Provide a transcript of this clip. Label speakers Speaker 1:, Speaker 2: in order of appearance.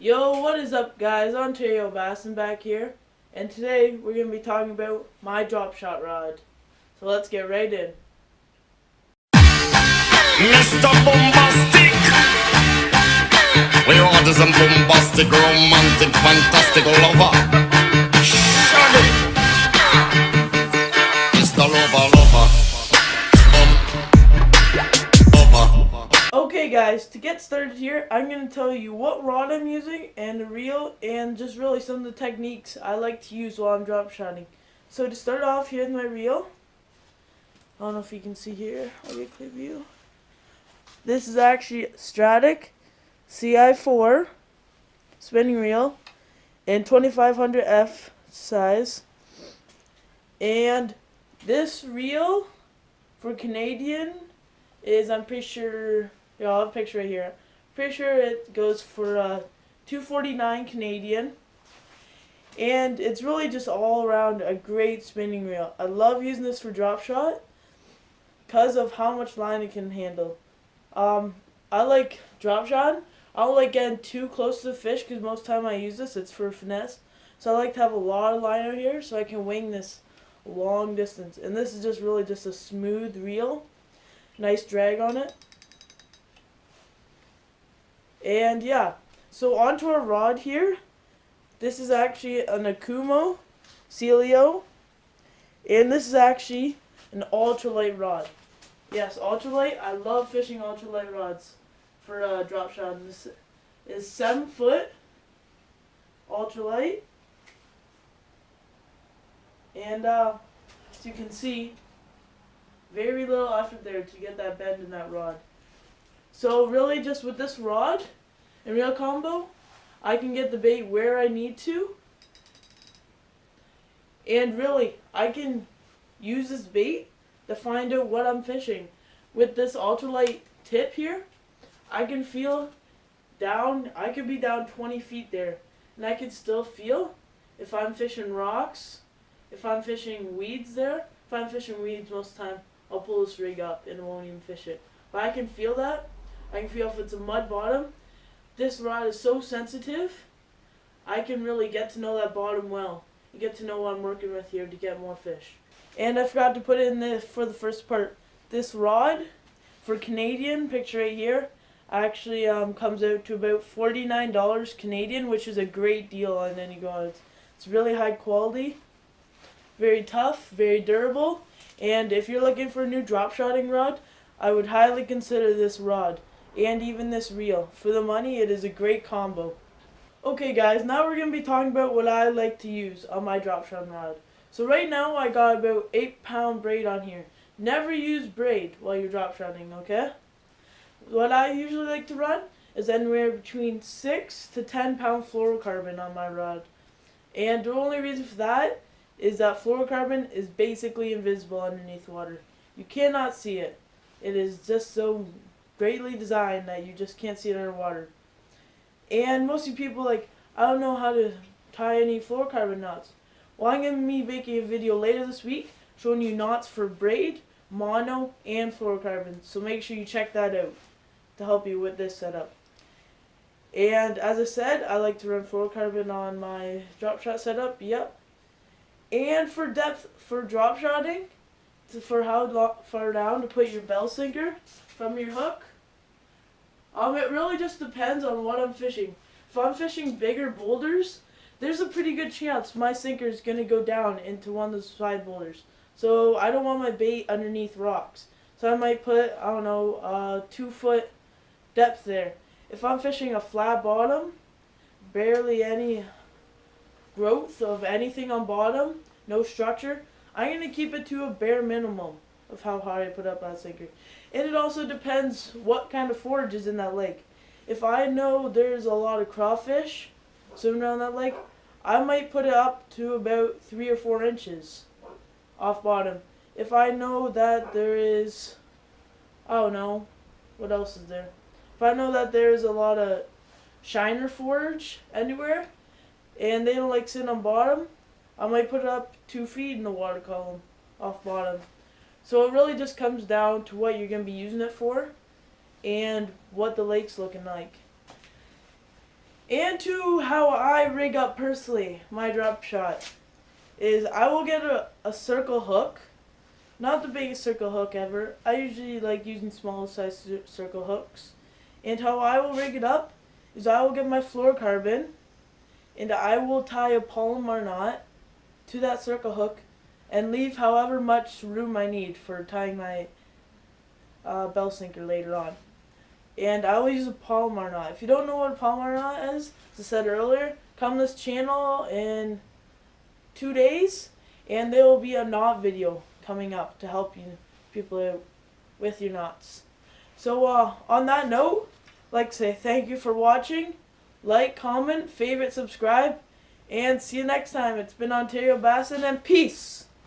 Speaker 1: Yo, what is up guys? Ontario Basson back here, and today we're going to be talking about my drop shot rod. So let's get right in.
Speaker 2: Mr. Bombastic, we order some bombastic, romantic, fantastic lover. Shaggy, Mr. Lover.
Speaker 1: Okay guys, to get started here, I'm going to tell you what rod I'm using and the reel, and just really some of the techniques I like to use while I'm drop shotting. So to start off, here's my reel. I don't know if you can see here. I'll get a clear view. This is actually Stratic CI4 spinning reel in 2500F size. And this reel for Canadian is, I'm pretty sure, I'll have a picture right here. Pretty sure it goes for $249 Canadian. And it's really just all around a great spinning reel. I love using this for drop shot because of how much line it can handle. I like drop shot. I don't like getting too close to the fish because most of the time I use this, it's for finesse. So I like to have a lot of line out here so I can wing this long distance. And this is just really just a smooth reel. Nice drag on it. And yeah, so onto our rod here. This is actually an Akumo Celio. And this is actually an ultralight rod. Yes, ultralight. I love fishing ultralight rods for drop shot. This is 7 foot ultralight. And as you can see, very little effort there to get that bend in that rod. So really just with this rod and reel combo, I can get the bait where I need to. And really, I can use this bait to find out what I'm fishing. With this ultralight tip here, I can feel down, I could be down 20 feet there, and I can still feel if I'm fishing rocks, if I'm fishing weeds there. If I'm fishing weeds, most of the time I'll pull this rig up and won't even fish it. But I can feel that. I can feel if it's a mud bottom. This rod is so sensitive, I can really get to know that bottom well. You get to know what I'm working with here to get more fish. And I forgot to put it in the, for the first part. This rod for Canadian, picture right here, actually comes out to about $49 Canadian, which is a great deal on any rods. It's really high quality, very tough, very durable, and if you're looking for a new drop shotting rod, I would highly consider this rod and even this reel. For the money, it is a great combo. Okay guys, now we're going to be talking about what I like to use on my drop shotting rod. So right now I got about 8-pound braid on here. Never use braid while you're drop shotting, okay? What I usually like to run is anywhere between 6 to 10 pound fluorocarbon on my rod. And the only reason for that is that fluorocarbon is basically invisible underneath water. You cannot see it. It is just so greatly designed that you just can't see it underwater. And most of you people like, I don't know how to tie any fluorocarbon knots. Well, I'm going to be making a video later this week showing you knots for braid, mono, and fluorocarbon. So make sure you check that out to help you with this setup. And as I said, I like to run fluorocarbon on my drop shot setup. Yep. And for depth, for drop shotting, for how far down to put your bell sinker from your hook, it really just depends on what I'm fishing. If I'm fishing bigger boulders, there's a pretty good chance my sinker is going to go down into one of those side boulders. So I don't want my bait underneath rocks. So I might put, I don't know, 2 foot depth there. If I'm fishing a flat bottom, barely any growth of anything on bottom, no structure, I'm going to keep it to a bare minimum of how high I put up that sinker. And it also depends what kind of forage is in that lake. If I know there's a lot of crawfish swimming around that lake, I might put it up to about 3 or 4 inches off bottom. If I know that there is, I don't know, what else is there? If I know that there's a lot of shiner forage anywhere, and they don't like sitting on bottom, I might put it up 2 feet in the water column off bottom. So it really just comes down to what you're going to be using it for and what the lake's looking like. And to how I rig up personally my drop shot is I will get a circle hook, not the biggest circle hook ever. I usually like using small size circle hooks. And how I will rig it up is I will get my fluorocarbon and I will tie a Palomar knot to that circle hook and leave however much room I need for tying my bell sinker later on. And I will use a Palomar knot. If you don't know what a Palomar knot is, as I said earlier, come this channel in 2 days and there will be a knot video coming up to help you people with your knots. So on that note, I'd like to say thank you for watching. Like, comment, favorite, subscribe, and see you next time. It's been Ontario Bassin, and peace!